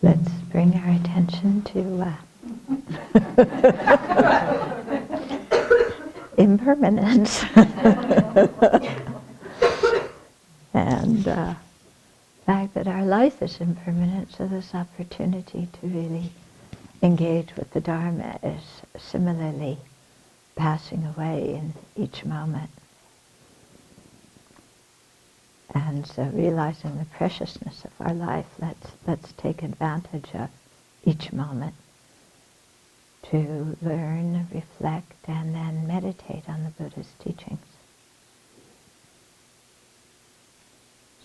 Let's bring our attention to impermanence and the fact that our life is impermanent, so this opportunity to really engage with the Dharma is similarly passing away in each moment. And so realizing the preciousness of our life, let's take advantage of each moment to learn, reflect, and then meditate on the Buddha's teachings.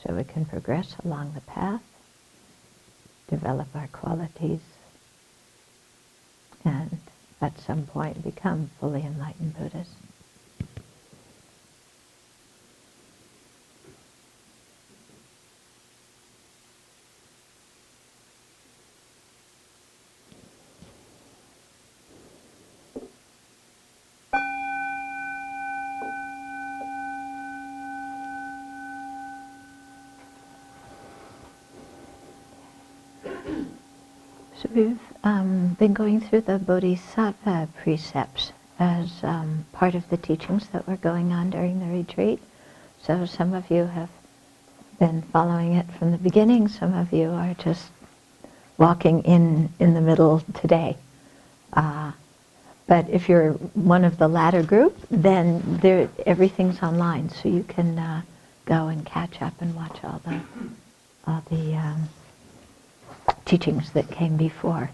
So we can progress along the path, develop our qualities, and at some point become fully enlightened Buddhas. So we've been going through the Bodhisattva precepts as part of the teachings that were going on during the retreat. So some of you have been following it from the beginning, some of you are just walking in the middle today. But if you're one of the latter group, then everything's online, so you can go and catch up and watch all the teachings that came before.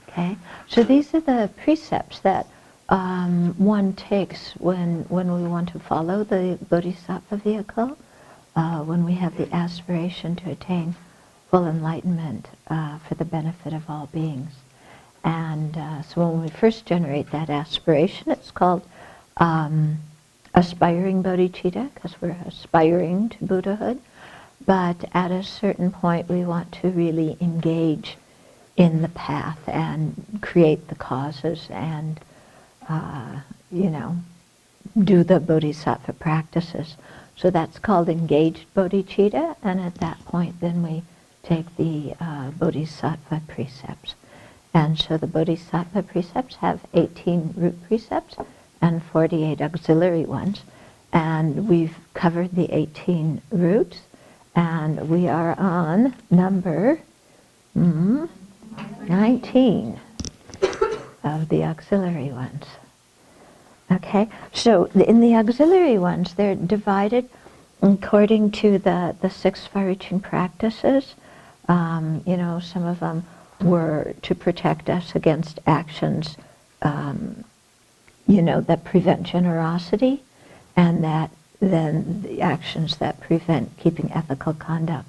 Okay, so these are the precepts that one takes when we want to follow the Bodhisattva vehicle, when we have the aspiration to attain full enlightenment for the benefit of all beings. And so when we first generate that aspiration, it's called aspiring bodhicitta, because we're aspiring to Buddhahood. But at a certain point, we want to really engage in the path and create the causes and, do the bodhisattva practices. So that's called engaged bodhicitta, and at that point, then we take the bodhisattva precepts. And so the bodhisattva precepts have 18 root precepts and 48 auxiliary ones. And we've covered the 18 roots. And we are on number 19 of the auxiliary ones. Okay, so in the auxiliary ones, they're divided according to the 6 far-reaching practices. Some of them were to protect us against actions, that prevent generosity, and that then the actions that prevent keeping ethical conduct.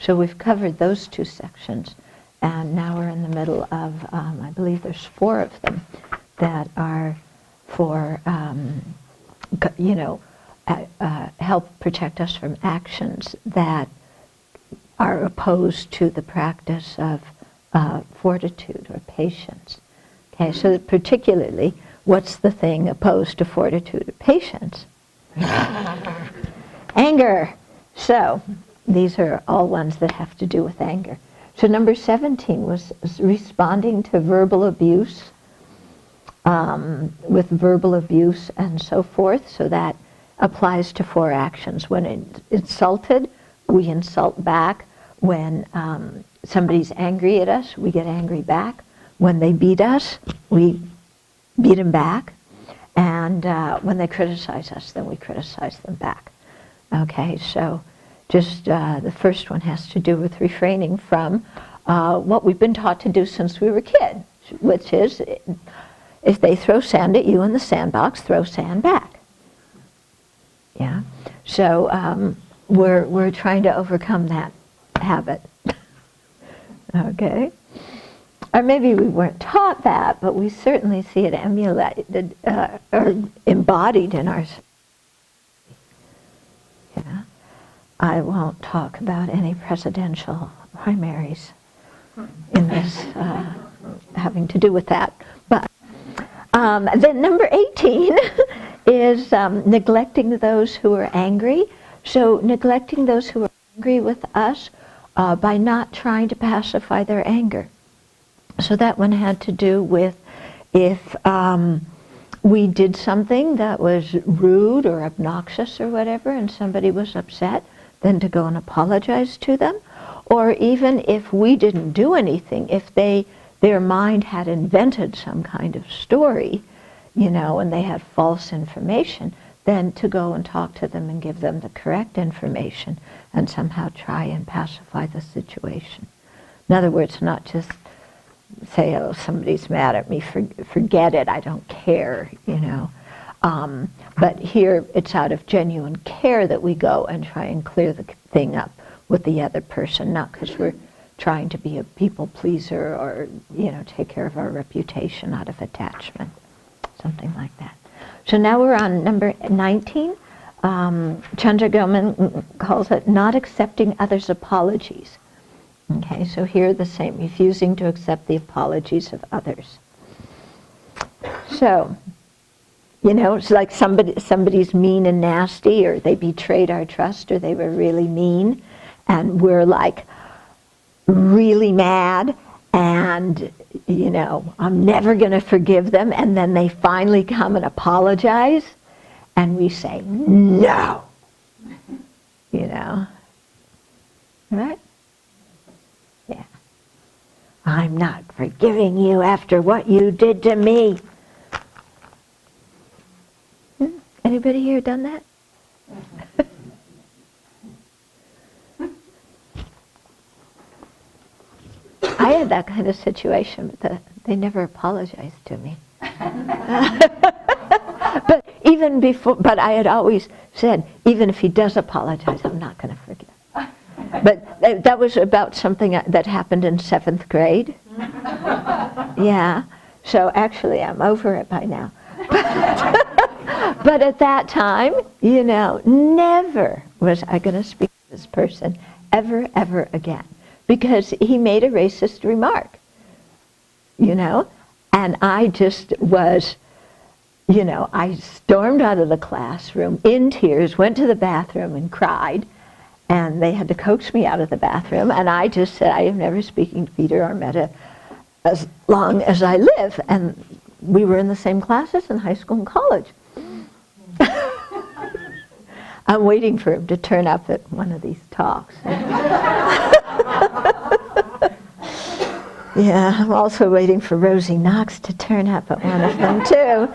So we've covered those 2 sections, and now we're in the middle of, I believe there's 4 of them that are for, help protect us from actions that are opposed to the practice of fortitude or patience. Okay, so particularly, what's the thing opposed to fortitude or patience? Anger. So these are all ones that have to do with anger. So number 17 was responding to verbal abuse, with verbal abuse and so forth. So that applies to 4 actions. When insulted, we insult back. When somebody's angry at us, we get angry back. When they beat us, we beat them back. And when they criticize us, then we criticize them back. Okay, so just the first one has to do with refraining from what we've been taught to do since we were kids, which is if they throw sand at you in the sandbox, throw sand back. Yeah, so we're trying to overcome that habit. Okay. Or maybe we weren't taught that, but we certainly see it emulated or embodied in our. Yeah. I won't talk about any presidential primaries in this having to do with that. But then number 18 is neglecting those who are angry. So neglecting those who are angry with us by not trying to pacify their anger. So that one had to do with if we did something that was rude or obnoxious or whatever, and somebody was upset, then to go and apologize to them. Or even if we didn't do anything, if their mind had invented some kind of story, and they had false information, then to go and talk to them and give them the correct information and somehow try and pacify the situation. In other words, not just say, oh, somebody's mad at me, forget it, I don't care, But here it's out of genuine care that we go and try and clear the thing up with the other person, not because we're trying to be a people pleaser or, take care of our reputation out of attachment, something like that. So now we're on number 19. Chandra Goman calls it not accepting others' apologies. Okay, so here the same, refusing to accept the apologies of others. So, it's like somebody's mean and nasty, or they betrayed our trust, or they were really mean, and we're like really mad, and I'm never going to forgive them, and then they finally come and apologize, and we say, no. Right? Yeah. I'm not forgiving you after what you did to me. Anybody here done that? I had that kind of situation, but they never apologized to me. But even before, but I had always said, even if he does apologize, I'm not going to forgive. But that was about something that happened in 7th grade. Yeah. So actually, I'm over it by now. But at that time, never was I going to speak to this person ever, ever again. Because he made a racist remark, and I just was, I stormed out of the classroom in tears, went to the bathroom and cried, and they had to coax me out of the bathroom, and I just said, I am never speaking to Peter or Metta as long as I live. And we were in the same classes in high school and college. I'm waiting for him to turn up at one of these talks. Yeah, I'm also waiting for Rosie Knox to turn up at one of them too.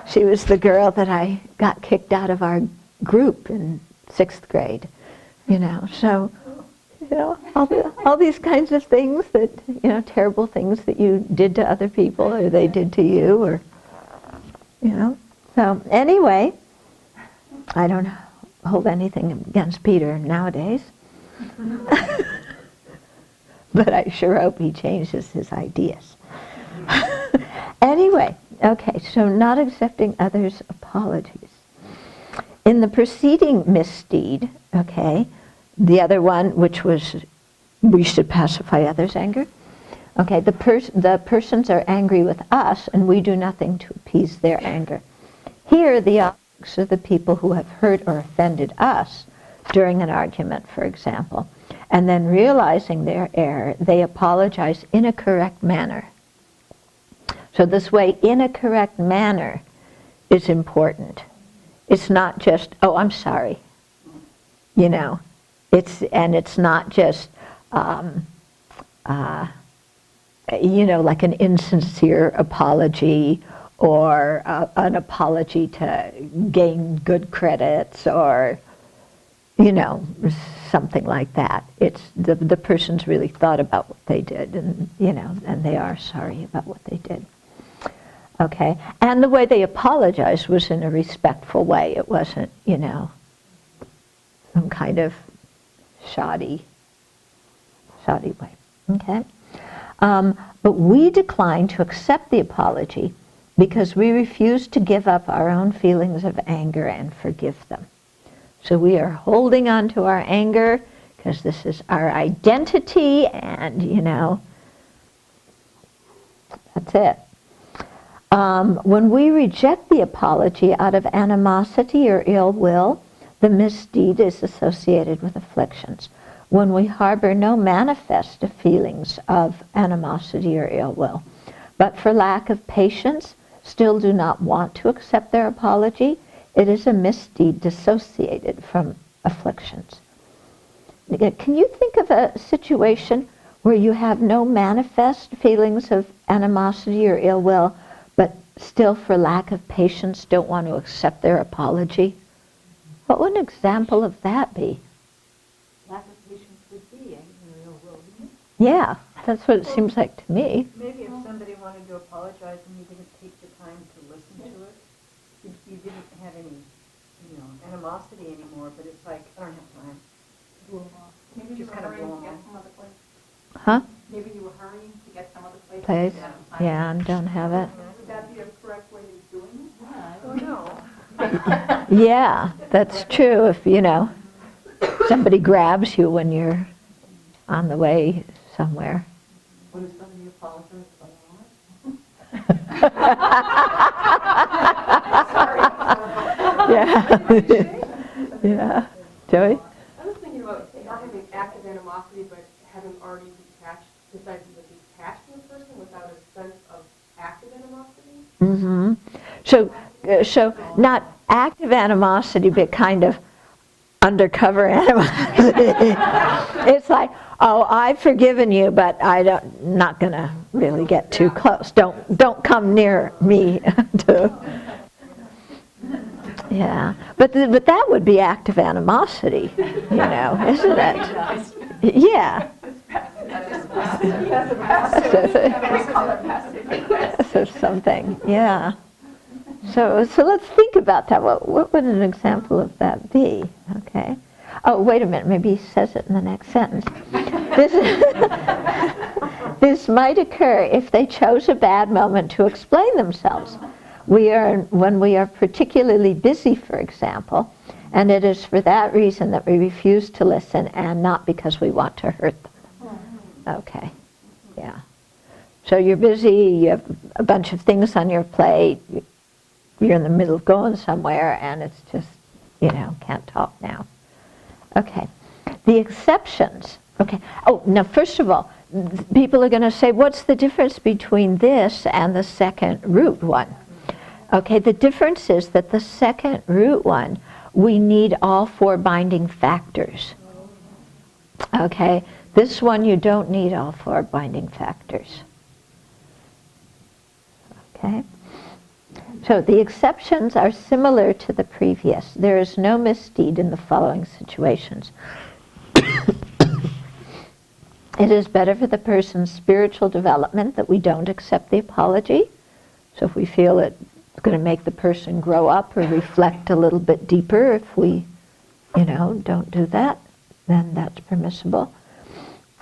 She was the girl that I got kicked out of our group in 6th grade, So, all these kinds of things that, terrible things that you did to other people or they did to you, or, So anyway, I don't hold anything against Peter nowadays. But I sure hope he changes his ideas. Anyway, okay, so not accepting others' apologies. In the preceding misdeed, okay, the other one, which was we should pacify others' anger. Okay, the persons are angry with us, and we do nothing to appease their anger. Here, the objects are the people who have hurt or offended us during an argument, for example. And then realizing their error, they apologize in a correct manner. So this way, in a correct manner is important. It's not just, oh, I'm sorry. It's not just, like an insincere apology or an apology to gain good credits or, something like that. It's the person's really thought about what they did, and and they are sorry about what they did. Okay, and the way they apologized was in a respectful way. It wasn't, some kind of shoddy way. Okay, but we decline to accept the apology because we refuse to give up our own feelings of anger and forgive them. So we are holding on to our anger because this is our identity, and that's it. When we reject the apology out of animosity or ill will, the misdeed is associated with afflictions. when we harbor no manifest feelings of animosity or ill will, but for lack of patience still do not want to accept their apology, it is a misdeed dissociated from afflictions. Can you think of a situation where you have no manifest feelings of animosity or ill will, but still for lack of patience don't want to accept their apology? What would an example of that be? Lack of patience would be anger or ill will, wouldn't it? Yeah, that's what it seems like to me. Maybe if somebody wanted to apologize and you didn't take the time to listen to it, you didn't have any, animosity anymore, but it's like, I don't have time. Maybe Just you were kind of hurrying blow to 'em get off. some other place. Huh? Maybe you were hurrying to get some other place. Place? Yeah, time. Yeah, and don't have it. Would that be a correct way of doing it? Oh, no. Yeah, that's true. If, somebody grabs you when you're on the way somewhere. What if somebody apologizes a lot? Yeah. Yeah. Joey? I was thinking about not having active animosity, but having already decided to detach from the person without a sense of active animosity. Mm-hmm. So not active animosity, but kind of undercover animosity. It's like, oh, I've forgiven you, but not going to really get too close. Don't come near me. Yeah, but that would be active animosity, isn't it? Yeah. So something, yeah. So let's think about that. What would an example of that be? Okay. Oh, wait a minute. Maybe he says it in the next sentence. This might occur if they chose a bad moment to explain themselves. When we are particularly busy, for example, and it is for that reason that we refuse to listen and not because we want to hurt them. Okay. Yeah. So you're busy, you have a bunch of things on your plate, you're in the middle of going somewhere, and it's just, can't talk now. Okay. The exceptions. Okay. Oh, now, first of all, people are going to say, what's the difference between this and the second root one? Okay, the difference is that the second root one, we need all four binding factors. Okay, this one you don't need all four binding factors. Okay, so the exceptions are similar to the previous. There is no misdeed in the following situations. It is better for the person's spiritual development that we don't accept the apology. So if we feel it's going to make the person grow up or reflect a little bit deeper, if we, don't do that, then that's permissible.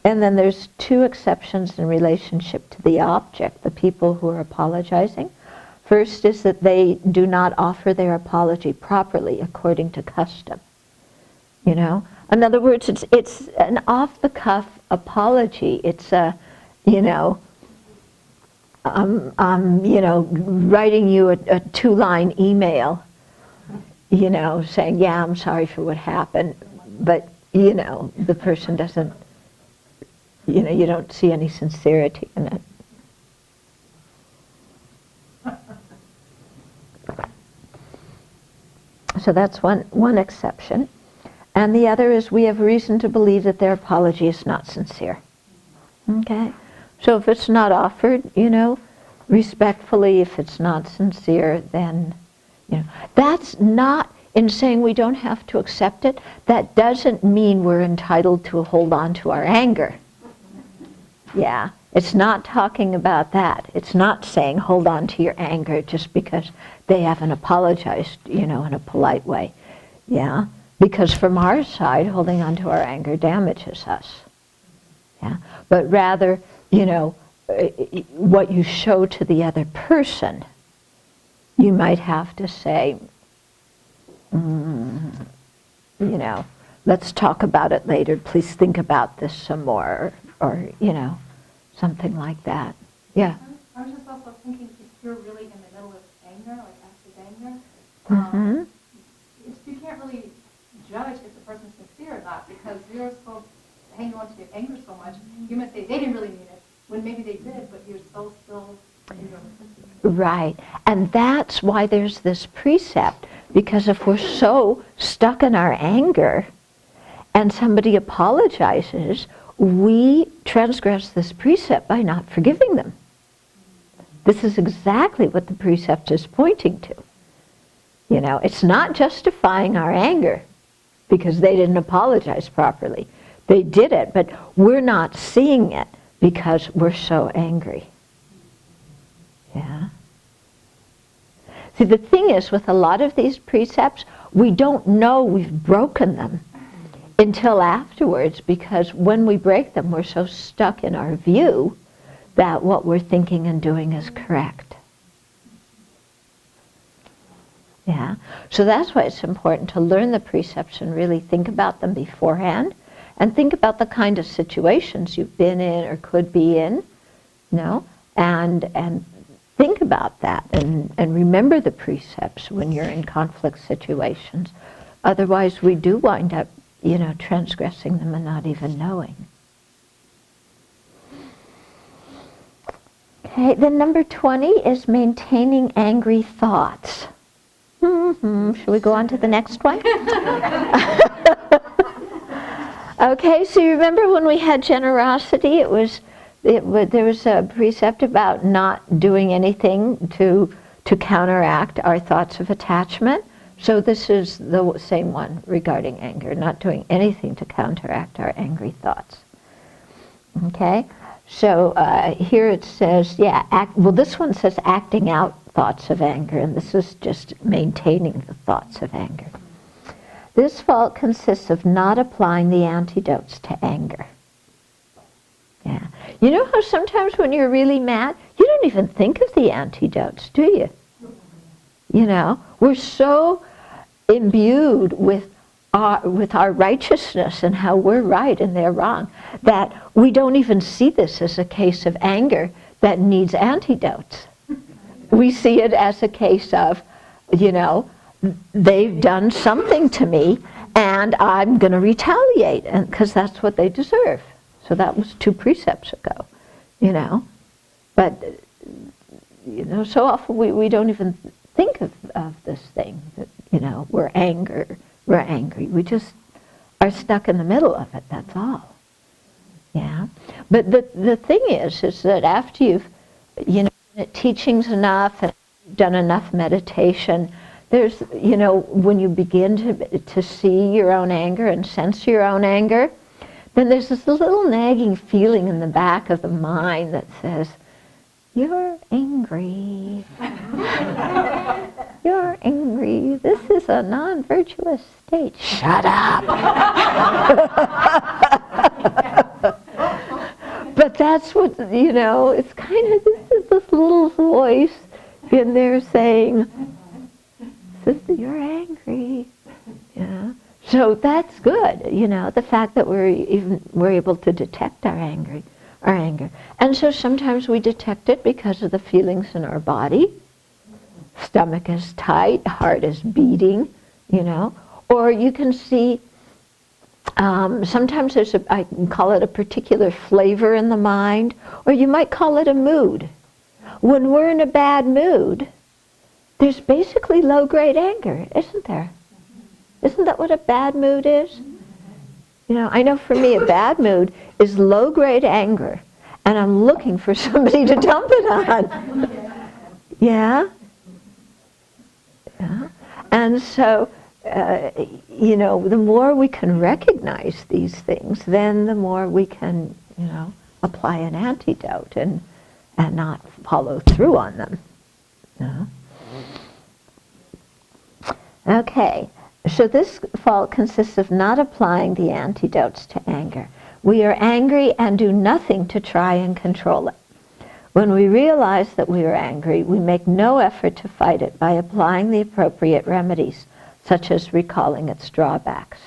And then there's two exceptions in relationship to the object, the people who are apologizing. First is that they do not offer their apology properly according to custom. In other words, it's an off-the-cuff apology. It's a, writing you a two-line email, saying, yeah, I'm sorry for what happened, but, the person doesn't, you don't see any sincerity in it. So that's one exception. And the other is we have reason to believe that their apology is not sincere. Okay? So if it's not offered, respectfully, if it's not sincere, then, that's not, in saying we don't have to accept it, that doesn't mean we're entitled to hold on to our anger. Yeah, it's not talking about that. It's not saying hold on to your anger just because they haven't apologized, in a polite way. Yeah, because from our side, holding on to our anger damages us. Yeah, but rather, what you show to the other person, you might have to say, let's talk about it later. Please think about this some more, or something like that. Yeah. I was just also thinking, if you're really in the middle of anger, like active anger, you can't really judge if the person's sincere or not, because you're so hanging on to your anger so much, you might say they didn't really mean it, when maybe they did, but you're so still in your Right. And that's why there's this precept, because if we're so stuck in our anger and somebody apologizes, we transgress this precept by not forgiving them. This is exactly what the precept is pointing to. You know, it's not justifying our anger because they didn't apologize properly. They did it, but we're not seeing it because we're so angry. Yeah. See, the thing is, with a lot of these precepts, we don't know we've broken them until afterwards, because when we break them, we're so stuck in our view that what we're thinking and doing is correct. Yeah. So that's why it's important to learn the precepts and really think about them beforehand, and think about the kind of situations you've been in or could be in, you know, and think about that and remember the precepts when you're in conflict situations. Otherwise, we do wind up, you know, transgressing them and not even knowing. Okay, then number 20 is maintaining angry thoughts. Should we go on to the next one? Okay, so you remember when we had generosity, there was a precept about not doing anything to counteract our thoughts of attachment. So this is the same one regarding anger, not doing anything to counteract our angry thoughts. Okay, so here it says, this one says acting out thoughts of anger, and this is just maintaining the thoughts of anger. This fault consists of not applying the antidotes to anger. Yeah. You know how sometimes when you're really mad, you don't even think of the antidotes, do you? You know, we're so imbued with our righteousness and how we're right and they're wrong, that we don't even see this as a case of anger that needs antidotes. We see it as a case of, you know, they've done something to me and I'm going to retaliate, and because that's what they deserve. So that was 2 precepts ago, you know. But, you know, so often we don't even think of this thing, that, you know, we're angry. We just are stuck in the middle of it, that's all. Yeah. But the thing is that after you've, you know, teachings enough and done enough meditation, there's, you know, when you begin to see your own anger and sense your own anger, then there's this little nagging feeling in the back of the mind that says, you're angry. You're angry. This is a non-virtuous state. Shut up. But that's what, you know, it's kind of, this little voice in there saying, sister, you're angry. Yeah. So that's good, you know, the fact that we're able to detect our anger. And so sometimes we detect it because of the feelings in our body. Stomach is tight, heart is beating, you know. Or you can see, sometimes I can call it a particular flavor in the mind, or you might call it a mood. When we're in a bad mood, there's basically low-grade anger, isn't there? Isn't that what a bad mood is? You know, I know for me a bad mood is low-grade anger, and I'm looking for somebody to dump it on. Yeah? Yeah. And so, you know, the more we can recognize these things, then the more we can, you know, apply an antidote and not follow through on them. Yeah. Okay. So this fault consists of not applying the antidotes to anger. We are angry and do nothing to try and control it. When we realize that we are angry, we make no effort to fight it by applying the appropriate remedies, such as recalling its drawbacks,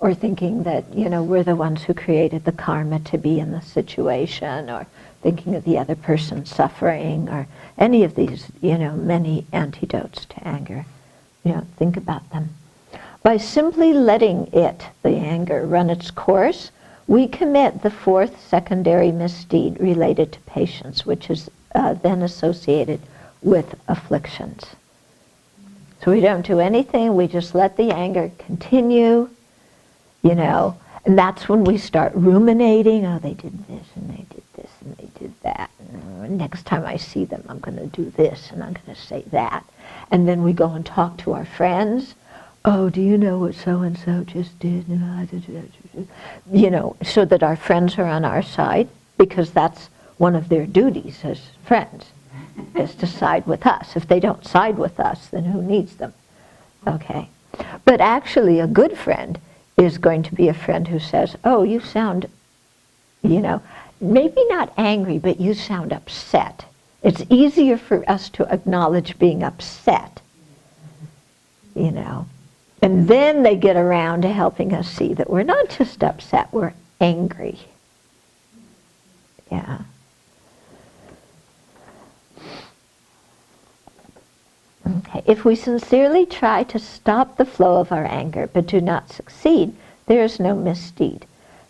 or thinking that, you know, we're the ones who created the karma to be in the situation, or thinking of the other person suffering, or any of these, you know, many antidotes to anger. You know, think about them. By simply letting the anger, run its course, we commit the fourth secondary misdeed related to patience, which is then associated with afflictions. So we don't do anything, we just let the anger continue, you know, and that's when we start ruminating, oh, they did this, and they did this, and they did that. And next time I see them, I'm going to do this, and I'm going to say that. And then we go and talk to our friends. Oh, do you know what so-and-so just did? You know, so that our friends are on our side, because that's one of their duties as friends, is to side with us. If they don't side with us, then who needs them? Okay. But actually, a good friend is going to be a friend who says, oh, you sound, you know, maybe not angry, but you sound upset. It's easier for us to acknowledge being upset, you know. And then they get around to helping us see that we're not just upset, we're angry. Yeah. Okay. If we sincerely try to stop the flow of our anger but do not succeed, there is no misdeed.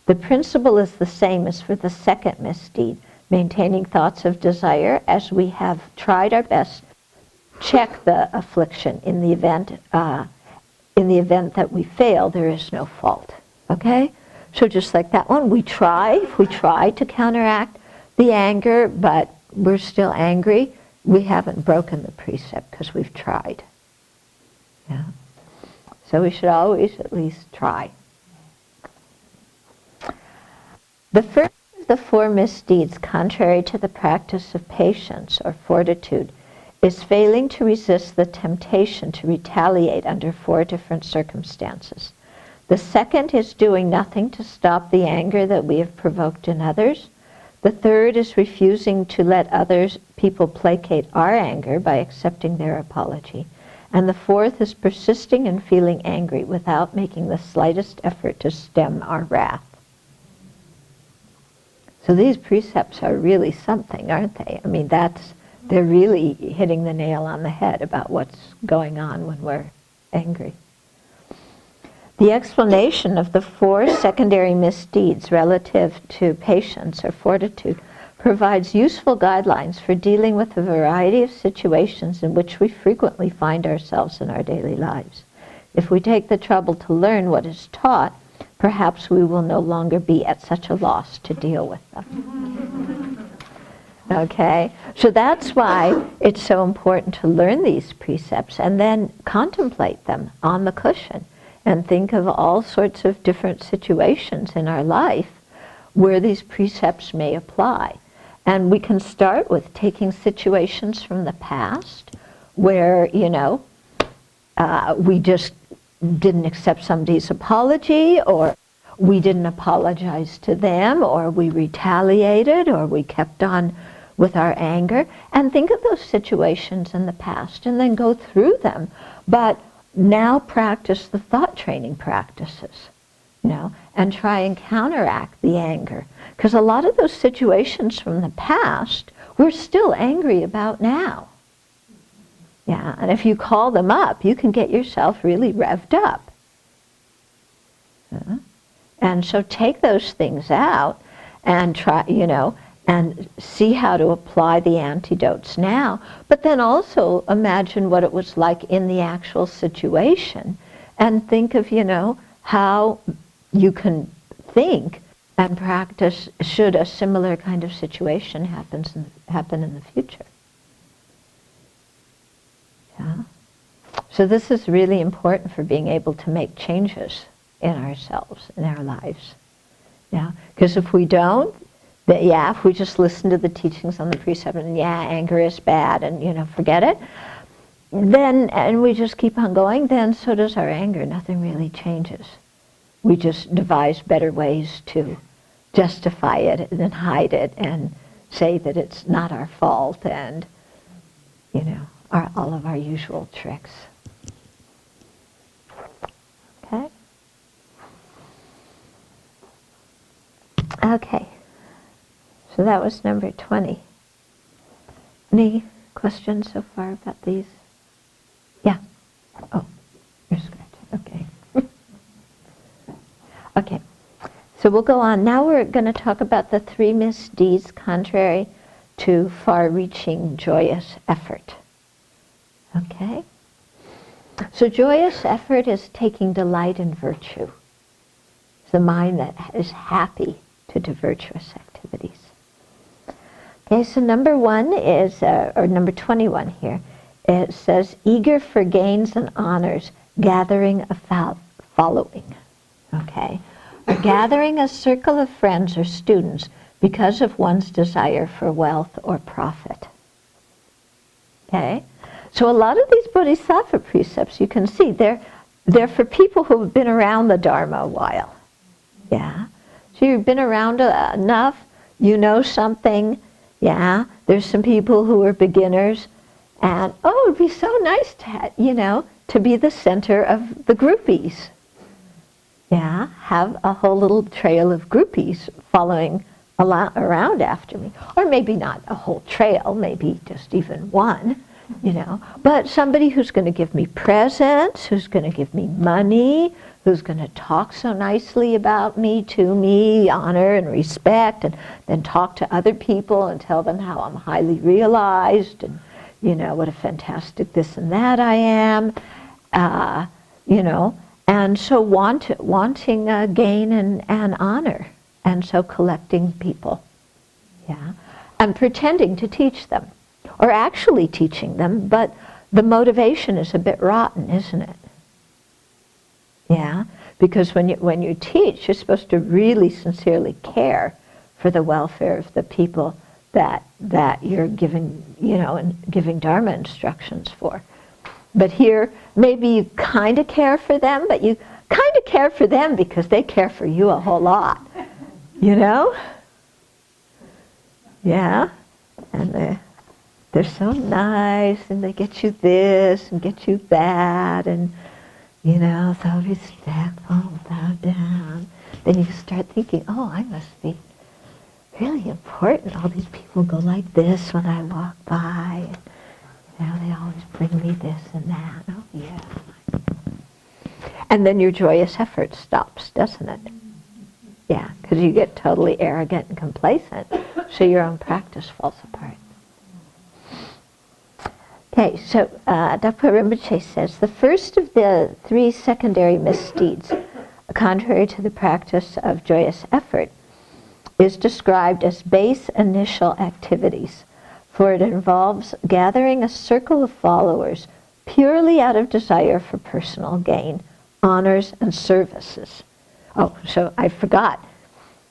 The principle is the same as for the second misdeed, maintaining thoughts of desire. As we have tried our best, check the affliction. In the event that we fail, there is no fault. Okay? So just like that one, we try to counteract the anger, but we're still angry, we haven't broken the precept because we've tried. Yeah. So we should always at least try. The first of the four misdeeds, contrary to the practice of patience or fortitude, is failing to resist the temptation to retaliate under four different circumstances. The second is doing nothing to stop the anger that we have provoked in others. The third is refusing to let people placate our anger by accepting their apology. And the fourth is persisting in feeling angry without making the slightest effort to stem our wrath. So these precepts are really something, aren't they? I mean, they're really hitting the nail on the head about what's going on when we're angry. The explanation of the four secondary misdeeds relative to patience or fortitude provides useful guidelines for dealing with a variety of situations in which we frequently find ourselves in our daily lives. If we take the trouble to learn what is taught, perhaps we will no longer be at such a loss to deal with them. Okay? So that's why it's so important to learn these precepts and then contemplate them on the cushion and think of all sorts of different situations in our life where these precepts may apply. And we can start with taking situations from the past where, you know, we just didn't accept somebody's apology, or we didn't apologize to them, or we retaliated, or we kept on with our anger. And think of those situations in the past and then go through them. But now practice the thought training practices, you know, and try and counteract the anger. Because a lot of those situations from the past, we're still angry about now. Yeah, and if you call them up, you can get yourself really revved up. And so take those things out and try, you know, and see how to apply the antidotes now. But then also imagine what it was like in the actual situation and think of, you know, how you can think and practice should a similar kind of situation happen in the future. Yeah. So this is really important for being able to make changes in ourselves, in our lives. Yeah, because if we don't, if we just listen to the teachings on the precept and anger is bad and, you know, forget it, then, and we just keep on going, then so does our anger. Nothing really changes. We just devise better ways to justify it and hide it and say that it's not our fault and, you know, all of our usual tricks. Okay? Okay. So that was number 20. Any questions so far about these? Yeah. Oh, you're scratching. Okay. Okay. So we'll go on. Now we're going to talk about the 3 misdeeds contrary to far-reaching joyous effort. Okay? So joyous effort is taking delight in virtue. It's the mind that is happy to do virtuous activities. Okay, so number 1 is, or number 21 here, it says, eager for gains and honors, gathering a following. Okay? Or gathering a circle of friends or students because of one's desire for wealth or profit. Okay? So a lot of these Bodhisattva precepts, you can see, they're for people who have been around the Dharma a while. Yeah? So you've been around enough, you know something. Yeah? There's some people who are beginners, and, oh, it'd be so nice to, to be the center of the groupies. Yeah, have a whole little trail of groupies following around after me. Or maybe not a whole trail, maybe just even one, But somebody who's going to give me presents, who's going to give me money, who's going to talk so nicely about me, to me, honor and respect, and then talk to other people and tell them how I'm highly realized, and, what a fantastic this and that I am, And so wanting gain and honor, and so collecting people, yeah, and pretending to teach them, or actually teaching them, but the motivation is a bit rotten, isn't it? Yeah, because when you teach, you're supposed to really sincerely care for the welfare of the people that you're giving, and giving Dharma instructions for. But here, maybe you kind of care for them, but you kind of care for them because they care for you a whole lot. Yeah? And they're so nice, and they get you this and get you that, and, so respectful, bow down. Then you start thinking, oh, I must be really important. All these people go like this when I walk by. They always bring me this and that. Oh, yeah. And then your joyous effort stops, doesn't it? Yeah, because you get totally arrogant and complacent, so your own practice falls apart. Okay, so Dr. Rinpoche says, the first of the 3 secondary misdeeds, contrary to the practice of joyous effort, is described as base initial activities, for it involves gathering a circle of followers purely out of desire for personal gain, honors, and services. Oh, so I forgot.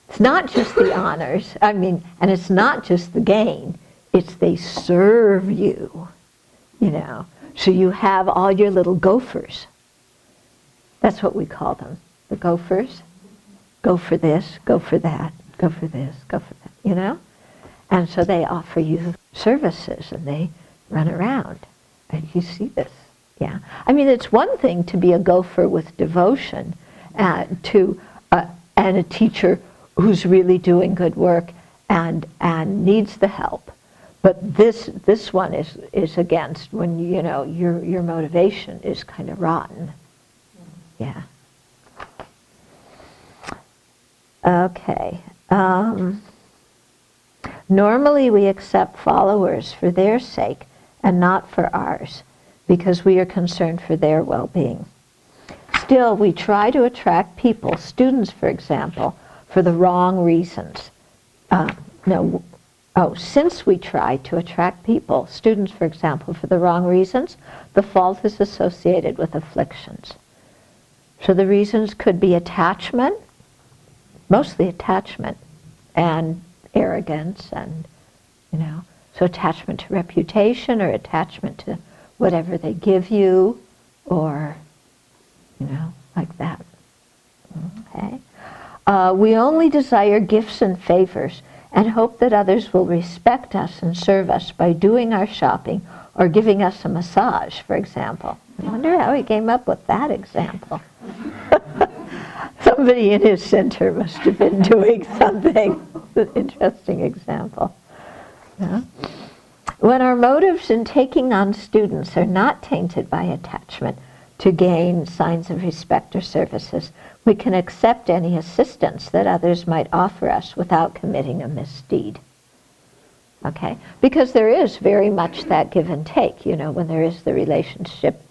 It's not just the honors, and it's not just the gain, it's they serve you, So you have all your little gophers. That's what we call them, the gophers. Go for this, go for that, go for this, go for that, And so they offer you services, and they run around. And you see this, yeah. It's one thing to be a gopher with devotion, and a teacher who's really doing good work and needs the help. But this one is against when your motivation is kind of rotten. Yeah. Okay. Normally we accept followers for their sake and not for ours, because we are concerned for their well-being. Still, we try to attract people, students for example, for the wrong reasons. Since we try to attract people, students for example, for the wrong reasons, the fault is associated with afflictions. So the reasons could be attachment, mostly attachment, and arrogance, and so attachment to reputation, or attachment to whatever they give you, or like that. Okay. We only desire gifts and favors and hope that others will respect us and serve us by doing our shopping or giving us a massage, for example. I wonder how he came up with that example. Somebody in his center must have been doing something. An interesting example. Yeah. When our motives in taking on students are not tainted by attachment to gain signs of respect or services. We can accept any assistance that others might offer us without committing a misdeed. Okay? Because there is very much that give and take, when there is the relationship,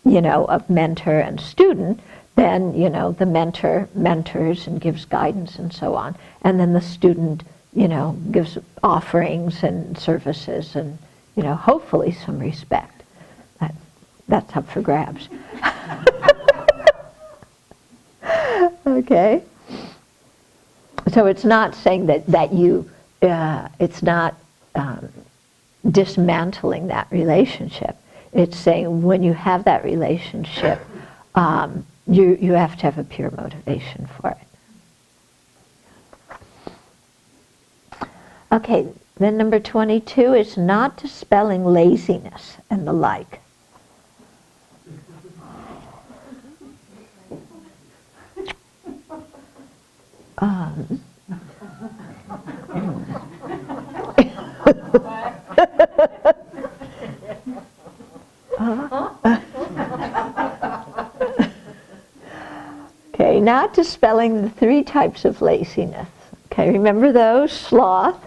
of mentor and student, then, the mentor mentors and gives guidance and so on. And then the student, gives offerings and services and, hopefully some respect. That's up for grabs. Okay? So it's not saying that you, it's not dismantling that relationship. It's saying when you have that relationship, you have to have a pure motivation for it. Okay, then number 22 is not dispelling laziness and the like. Okay, not dispelling the 3 types of laziness. Okay, remember those? Sloth,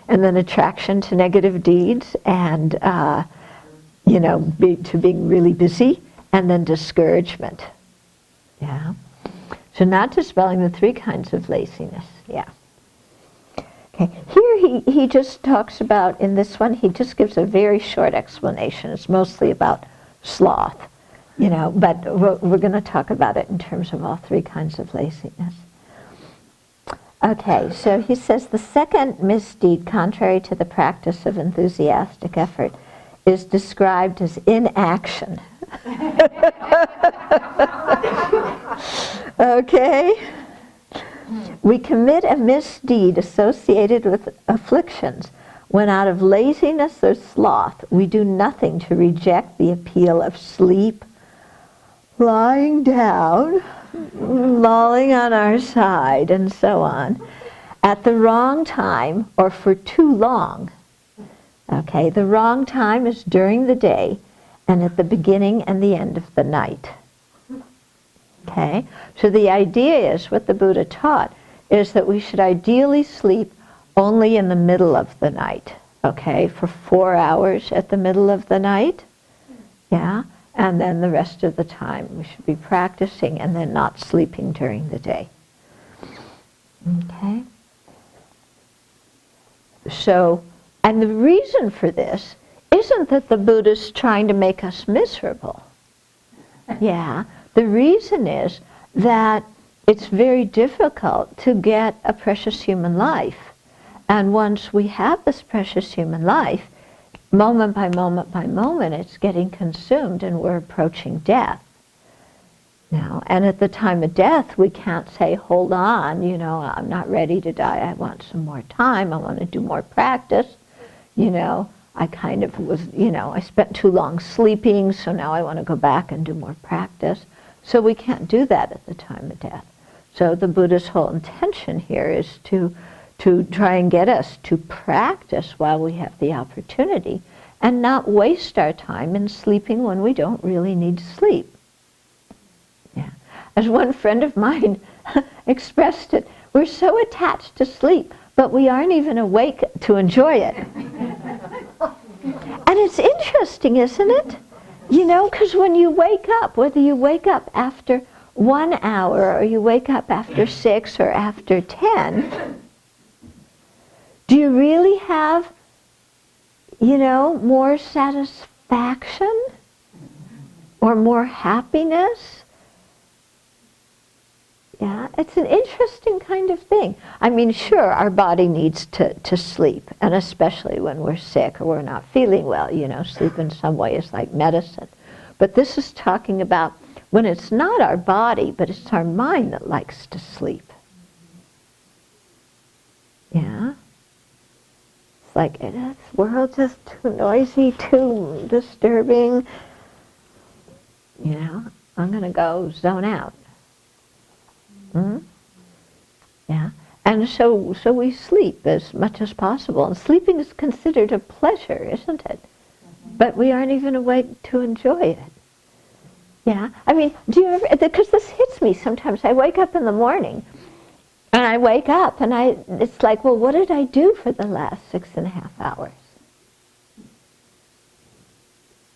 and then attraction to negative deeds, and to being really busy, and then discouragement. Yeah. So not dispelling the 3 kinds of laziness. Yeah. Okay. Here he just talks about, in this one, he just gives a very short explanation. It's mostly about sloth, but we're going to talk about it in terms of all 3 kinds of laziness. Okay, so he says the second misdeed, contrary to the practice of enthusiastic effort, is described as inaction. Okay? We commit a misdeed associated with afflictions when out of laziness or sloth we do nothing to reject the appeal of sleep, lying down, lolling on our side, and so on, at the wrong time or for too long. Okay, the wrong time is during the day and at the beginning and the end of the night. Okay, so the idea is, what the Buddha taught, is that we should ideally sleep only in the middle of the night, okay, for 4 hours at the middle of the night, yeah, and then the rest of the time we should be practicing and then not sleeping during the day. Okay? So, and the reason for this isn't that the Buddha's trying to make us miserable. Yeah, the reason is that it's very difficult to get a precious human life. And once we have this precious human life, moment by moment by moment, it's getting consumed and we're approaching death. Now, and at the time of death, we can't say, hold on, I'm not ready to die. I want some more time. I want to do more practice. I kind of was, I spent too long sleeping, so now I want to go back and do more practice. So we can't do that at the time of death. So the Buddha's whole intention here is to try and get us to practice while we have the opportunity and not waste our time in sleeping when we don't really need to sleep. Yeah. As one friend of mine expressed it, we're so attached to sleep, but we aren't even awake to enjoy it. And it's interesting, isn't it? Because when you wake up, whether you wake up after 1 hour or you wake up after 6 or after 10, do you really have, more satisfaction or more happiness? Yeah, it's an interesting kind of thing. I mean, sure, our body needs to sleep, and especially when we're sick or we're not feeling well, sleep in some way is like medicine. But this is talking about when it's not our body, but it's our mind that likes to sleep. Yeah? It's like, this world's just too noisy, too disturbing. I'm going to go zone out. Yeah, and so we sleep as much as possible, and sleeping is considered a pleasure, isn't it? But we aren't even awake to enjoy it. Yeah, I mean, do you ever, because this hits me sometimes. I wake up in the morning, and I wake up, and it's like, well, what did I do for the last 6.5 hours?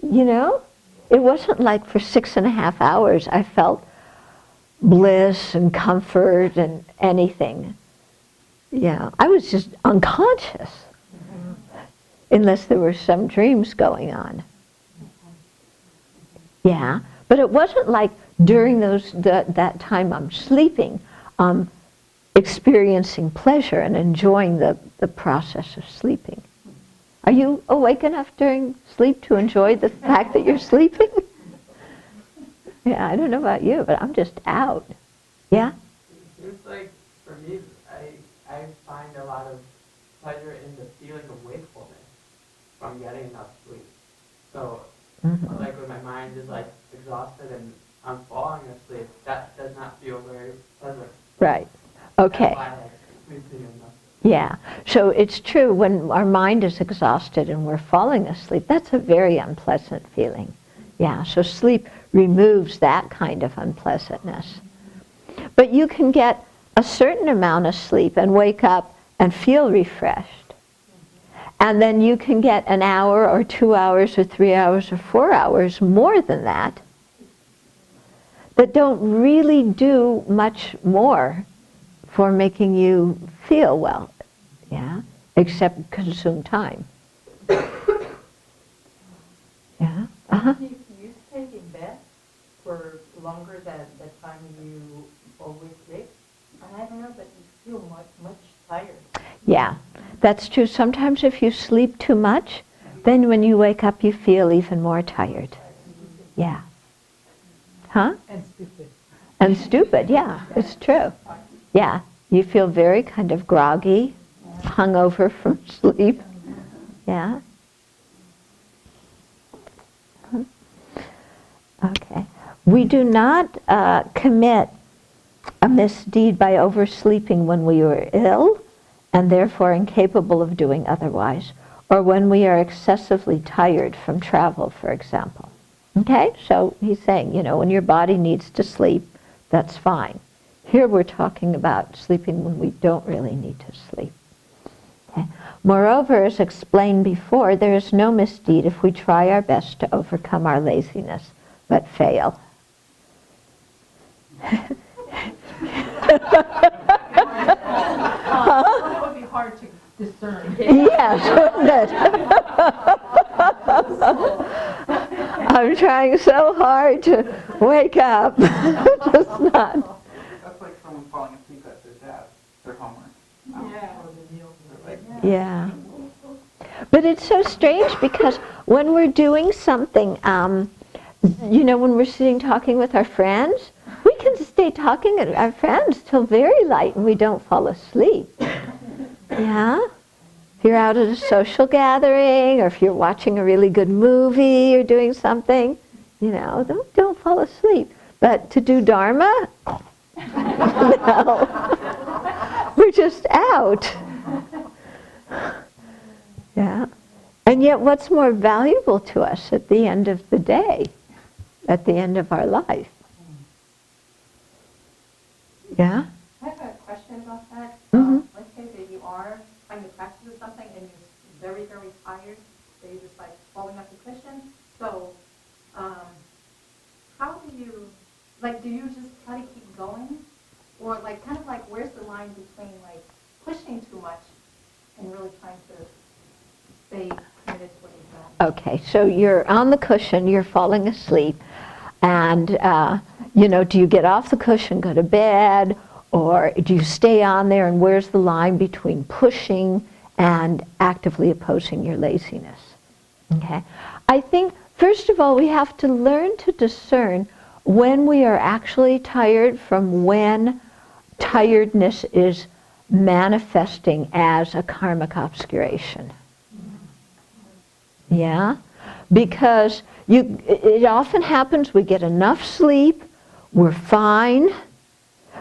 You know? It wasn't like for 6.5 hours I felt bliss and comfort and anything. Yeah, I was just unconscious, unless there were some dreams going on. Yeah, but it wasn't like during that time I'm sleeping, experiencing pleasure and enjoying the process of sleeping. Are you awake enough during sleep to enjoy the fact that you're sleeping? Yeah, I don't know about you, but I'm just out. Yeah? It seems like, for me, I find a lot of pleasure in the feeling of wakefulness from getting enough sleep. So, like when my mind is like exhausted and I'm falling asleep, that does not feel very pleasant. Right. Okay. That's why I sleep enough. Yeah. So it's true, when our mind is exhausted and we're falling asleep, that's a very unpleasant feeling. Yeah, so sleep removes that kind of unpleasantness. But you can get a certain amount of sleep and wake up and feel refreshed. And then you can get an hour or 2 hours or 3 hours or 4 hours more than that don't really do much more for making you feel well, yeah, except consume time. Yeah. Uh-huh. You stay in bed for longer than the time you always sleep? I don't know, but you feel much tired. Yeah, that's true. Sometimes if you sleep too much, then when you wake up you feel even more tired. Yeah. Huh? And stupid. And stupid, yeah, it's true. Yeah, you feel very kind of groggy, hungover from sleep. Yeah. Okay. We do not commit a misdeed by oversleeping when we are ill and therefore incapable of doing otherwise, or when we are excessively tired from travel, for example. Okay? So he's saying, you know, when your body needs to sleep, that's fine. Here we're talking about sleeping when we don't really need to sleep. Okay? Moreover, as explained before, there is no misdeed if we try our best to overcome our laziness, but fail. That would be hard to discern. Yes, I'm trying so hard to wake up. Just not. That's like someone falling asleep at their desk, their homework. Yeah. But it's so strange because when we're doing something, you know, when we're sitting talking with our friends, we can stay talking to our friends till very late and we don't fall asleep. Yeah? If you're out at a social gathering or if you're watching a really good movie or doing something, you know, don't fall asleep. But to do Dharma, no. We're just out. Yeah. And yet what's more valuable to us at the end of the day, at the end of our life? Yeah? I have a question about that. Mhm. Let's say that you are trying to practice something and you're very, very tired, so you're just like falling off the cushion. So, how do you, like, do you just try to keep going? Or like, kind of like, where's the line between like pushing too much and really trying to stay committed to what you're doing? Okay, so you're on the cushion, you're falling asleep, and you know, do you get off the cushion, go to bed, or do you stay on there, and where's the line between pushing and actively opposing your laziness? Okay, I think first of all we have to learn to discern when we are actually tired from when tiredness is manifesting as a karmic obscuration. Yeah? Because it often happens we get enough sleep, we're fine,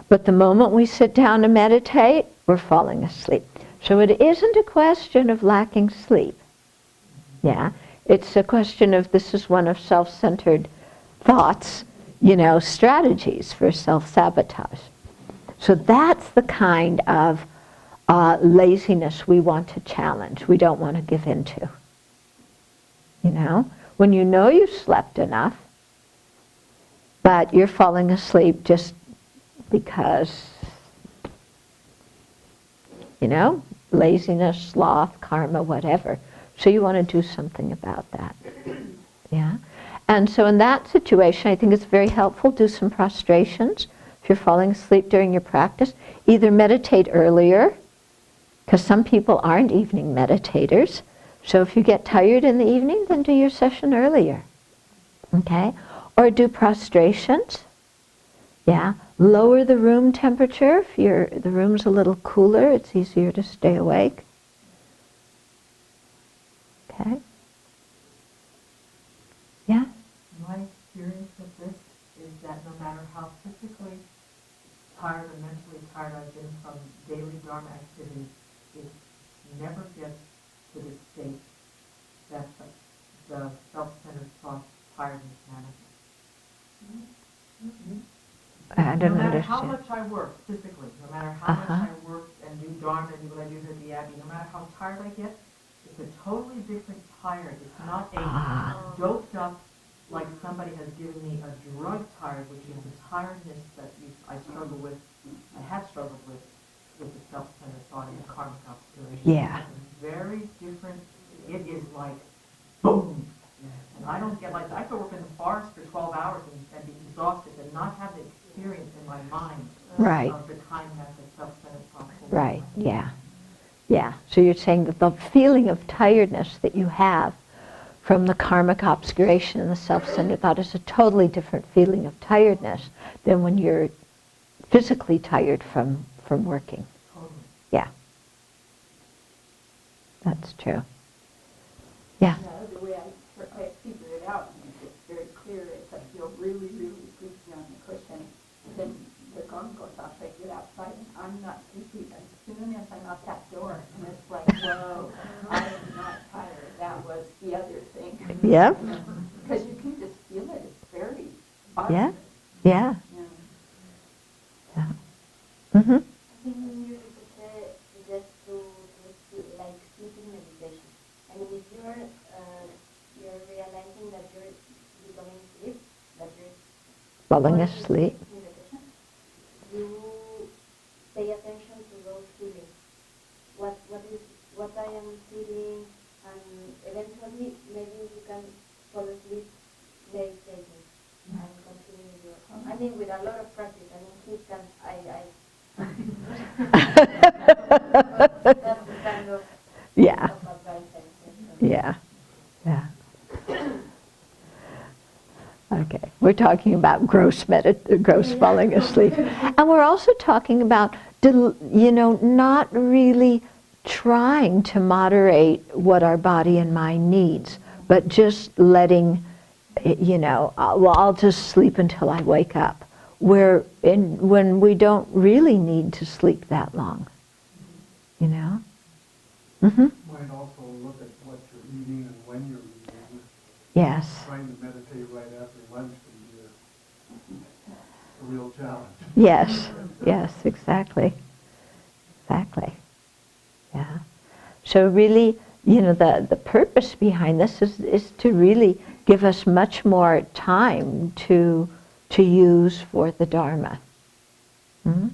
but the moment we sit down to meditate, we're falling asleep. So it isn't a question of lacking sleep. Yeah? It's a question of this is one of self-centered thoughts strategies for self-sabotage. So that's the kind of laziness we want to challenge, we don't want to give into. When you know you've slept enough, but you're falling asleep just because, laziness, sloth, karma, whatever. So you want to do something about that. Yeah? And so in that situation, I think it's very helpful, do some prostrations. If you're falling asleep during your practice, either meditate earlier, because some people aren't evening meditators. So if you get tired in the evening, then do your session earlier. Okay? Or do prostrations. Yeah? Lower the room temperature. If the room's a little cooler, it's easier to stay awake. Okay? Yeah? My experience with this is that no matter how physically tired or mentally tired I've been from daily Dharma activities, it never gets to the state that the self-centered thought tiredness manifests. I don't No matter how understand. much I work physically, no matter how much I work and do Dharma and do what I do here at the Abbey, no matter how tired I get, it's a totally different tired. It's not a doped up, like somebody has given me a drug tired, which is the tiredness that I struggle with, I have struggled with the self-centered thought and the karmic obscuration. Yeah. It's very different. It is like, boom. And I don't get I could work in the forest for 12 hours and be exhausted and not have the experience in my mind Right. of the time that the self-centered thought holds. Right, yeah. Yeah, so you're saying that the feeling of tiredness that you have from the karmic obscuration and the self-centered thought is a totally different feeling of tiredness than when you're physically tired from working. Totally. Yeah. That's true. Yeah. The way I figure it out, and it's very clear, is I feel really, really sleepy on the cushion. Then the gong goes off, I get outside, and I'm not sleepy as soon as I'm out that door. And it's like, whoa, I am not tired. That was the other thing. Yeah. Because you can just feel it. It's very Yeah. positive. Yeah. Yeah. Mm-hmm. I think you prefer just to like sleeping meditation. I mean, if you're realizing that you're becoming asleep, that you're Falling asleep. meditation, you pay attention to those feelings. What I am feeling, and eventually maybe you can fall asleep meditating and continue your. I mean, with a lot of practice. I mean, kids can. That's the kind of Yeah. advice I think. Yeah. Yeah. Okay. We're talking about gross falling asleep. And we're also talking about, not really trying to moderate what our body and mind needs, but just letting, I'll just sleep until I wake up. When we don't really need to sleep that long, Mm-hmm. Might also look at what you're eating and when you're eating. Yes. Trying to meditate right after lunch can be a real challenge. Yes. Yes, exactly. Exactly. Yeah. So really, the purpose behind this is to really give us much more time to use for the Dharma. Mm-hmm.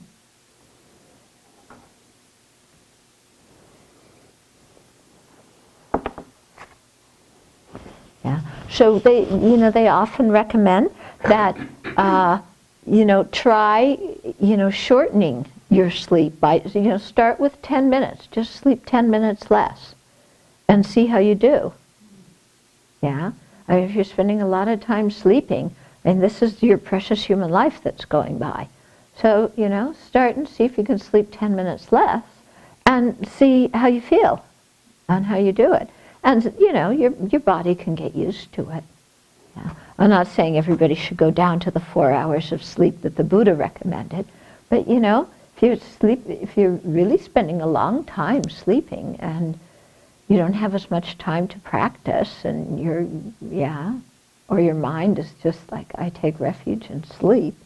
Yeah. So they often recommend that try shortening your sleep by start with 10 minutes. Just sleep 10 minutes less, and see how you do. Yeah. I mean, if you're spending a lot of time sleeping, and this is your precious human life that's going by, so start and see if you can sleep 10 minutes less, and see how you feel, and how you do it. And, your body can get used to it. Yeah. I'm not saying everybody should go down to the 4 hours of sleep that the Buddha recommended, but, if you're really spending a long time sleeping and you don't have as much time to practice and or your mind is just like, I take refuge in sleep,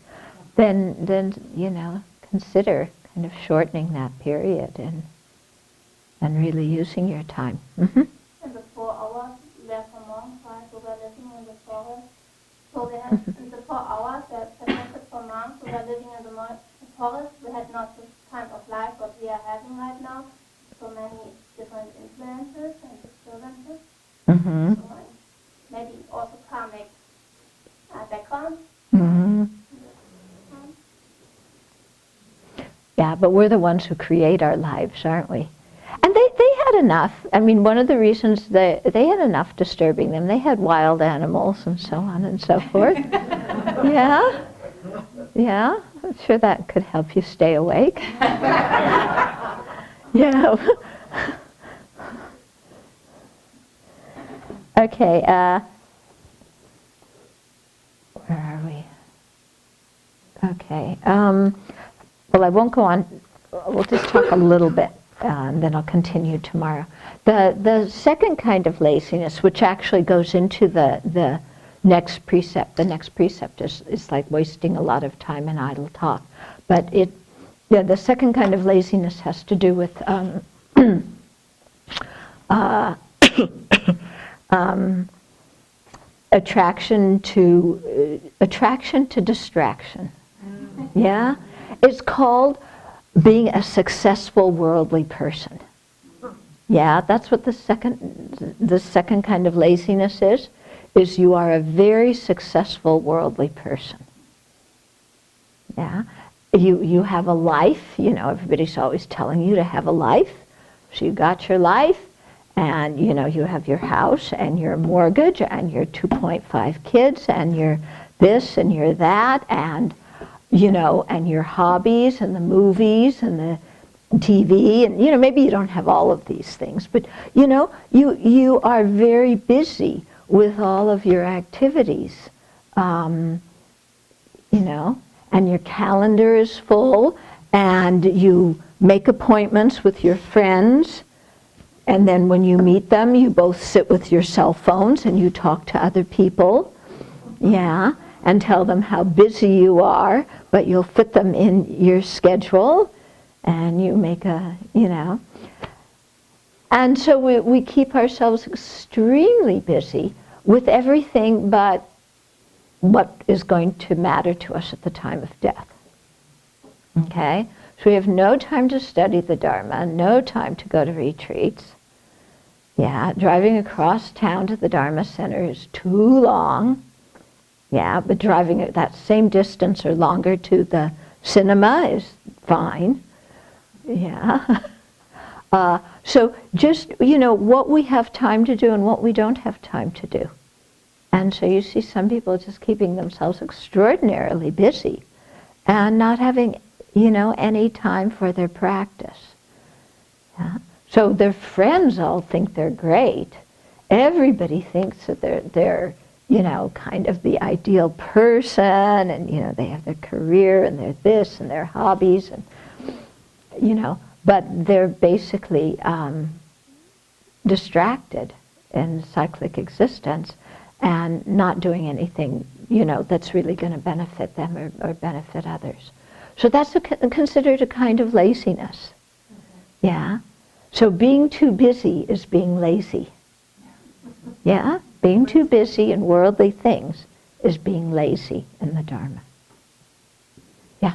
then consider kind of shortening that period and really using your time. Mm-hmm. And the 4 hours left a monk, right? We were living in the forest. So they had the 4 hours that separated for monks who were living in the forest. We had not this kind of life what we are having right now. So many different influences and disturbances. Mm-hmm. So maybe also karmic background. Mm-hmm. Yeah, but we're the ones who create our lives, aren't we? And they had enough. I mean, one of the reasons they had enough disturbing them. They had wild animals and so on and so forth. Yeah. Yeah. I'm sure that could help you stay awake. Yeah. Okay. Where are we? Okay. Well, I won't go on. We'll just talk a little bit, and then I'll continue tomorrow. The second kind of laziness, which actually goes into the next precept. The next precept is like wasting a lot of time in idle talk. But the second kind of laziness has to do with attraction to distraction. Yeah? It's called being a successful worldly person. Yeah, that's what the second kind of laziness is you are a very successful worldly person. Yeah? You have a life, everybody's always telling you to have a life. So you got your life, and you have your house and your mortgage and your 2.5 kids and your this and your that and and your hobbies and the movies and the TV and maybe you don't have all of these things, but you are very busy with all of your activities, and your calendar is full, and you make appointments with your friends, and then when you meet them, you both sit with your cell phones and you talk to other people, yeah, and tell them how busy you are, but you'll fit them in your schedule, and you make and so we keep ourselves extremely busy with everything but what is going to matter to us at the time of death. Okay? So we have no time to study the Dharma, no time to go to retreats. Yeah, driving across town to the Dharma Center is too long. Yeah, but driving that same distance or longer to the cinema is fine. Yeah. So just, what we have time to do and what we don't have time to do. And so you see some people just keeping themselves extraordinarily busy and not having, any time for their practice. Yeah. So their friends all think they're great. Everybody thinks that they're kind of the ideal person, and, they have their career, and they're this, and their hobbies, and, but they're basically distracted in cyclic existence and not doing anything, that's really going to benefit them or benefit others. So that's considered a kind of laziness. Okay. Yeah? So being too busy is being lazy. Yeah? Being too busy in worldly things is being lazy in the Dharma. Yeah?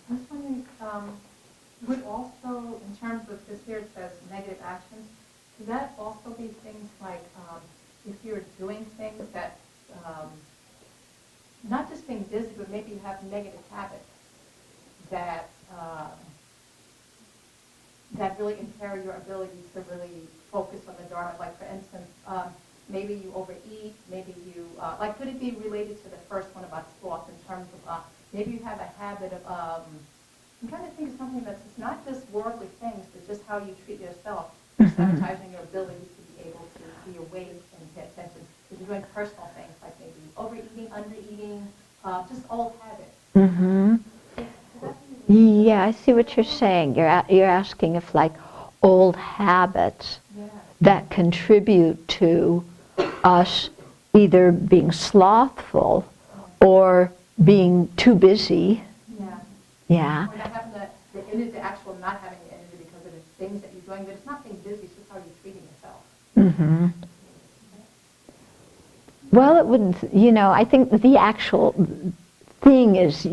I was wondering, would also, in terms of this here, it says negative actions, could that also be things like if you're doing things that, not just being busy, but maybe you have negative habits that that really impair your ability to really focus on the Dharma? Like, for instance, maybe you overeat, maybe you, could it be related to the first one about sloth in terms of, maybe you have a habit of, I'm trying to think of something that's not just worldly things, but just how you treat yourself, sabotaging your ability to be able to be awake and pay attention. If you're doing personal things, like maybe overeating, undereating, just old habits. Mm-hmm. Yeah, I see what you're saying. You're asking if old habits that contribute to us either being slothful or being too busy. Yeah. Yeah. Or not having the energy, the actual not having the energy because of the things that you're doing, but it's not being busy, it's just how you're treating yourself. Mm-hmm. Well, it wouldn't, I think that the actual thing is,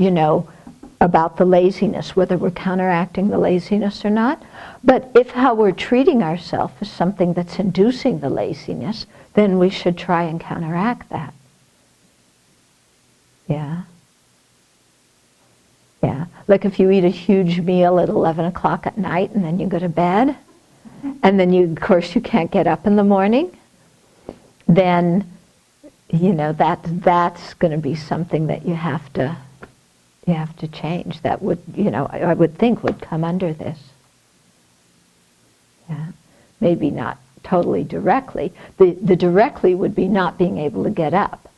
about the laziness, whether we're counteracting the laziness or not. But if how we're treating ourselves is something that's inducing the laziness, then we should try and counteract that. Yeah. Yeah. Like if you eat a huge meal at 11 o'clock at night and then you go to bed, and then of course you can't get up in the morning, then, that's going to be something that you have to change. That would, I would think would come under this. Yeah. Maybe not totally directly. The directly would be not being able to get up.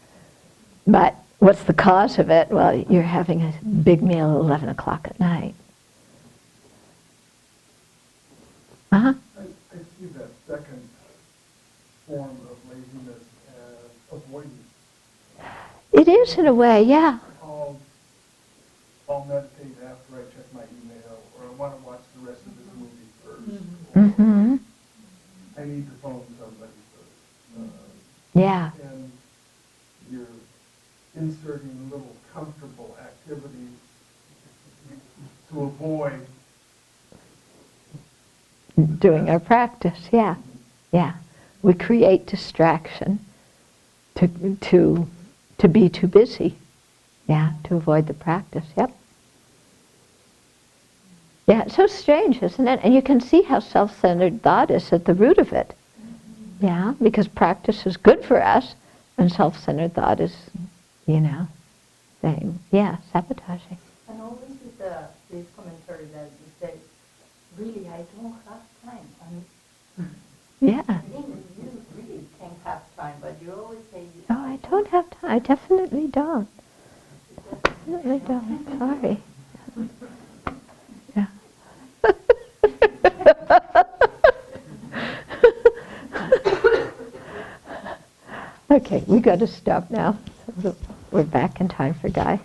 But what's the cause of it? Well, you're having a big meal at 11 o'clock at night. Uh-huh. I see that second form of laziness as avoidance. It is in a way, yeah. I'll meditate after I check my email, or I want to watch the rest of this movie first. Mm-hmm. I need to phone somebody first. Yeah. And you're inserting little comfortable activities to avoid Doing our practice, yeah. Yeah. We create distraction to be too busy. Yeah, to avoid the practice, yep. Yeah, it's so strange, isn't it? And you can see how self-centered thought is at the root of it. Yeah, because practice is good for us, and self-centered thought is, saying, sabotaging. And always with this commentary that you say, really, I don't have time. Yeah. I think you really can have time, but you always say... Oh, I don't have time. I definitely don't. Definitely don't. Sorry. Yeah. Okay, we got to stop now. We're back in time for Guy.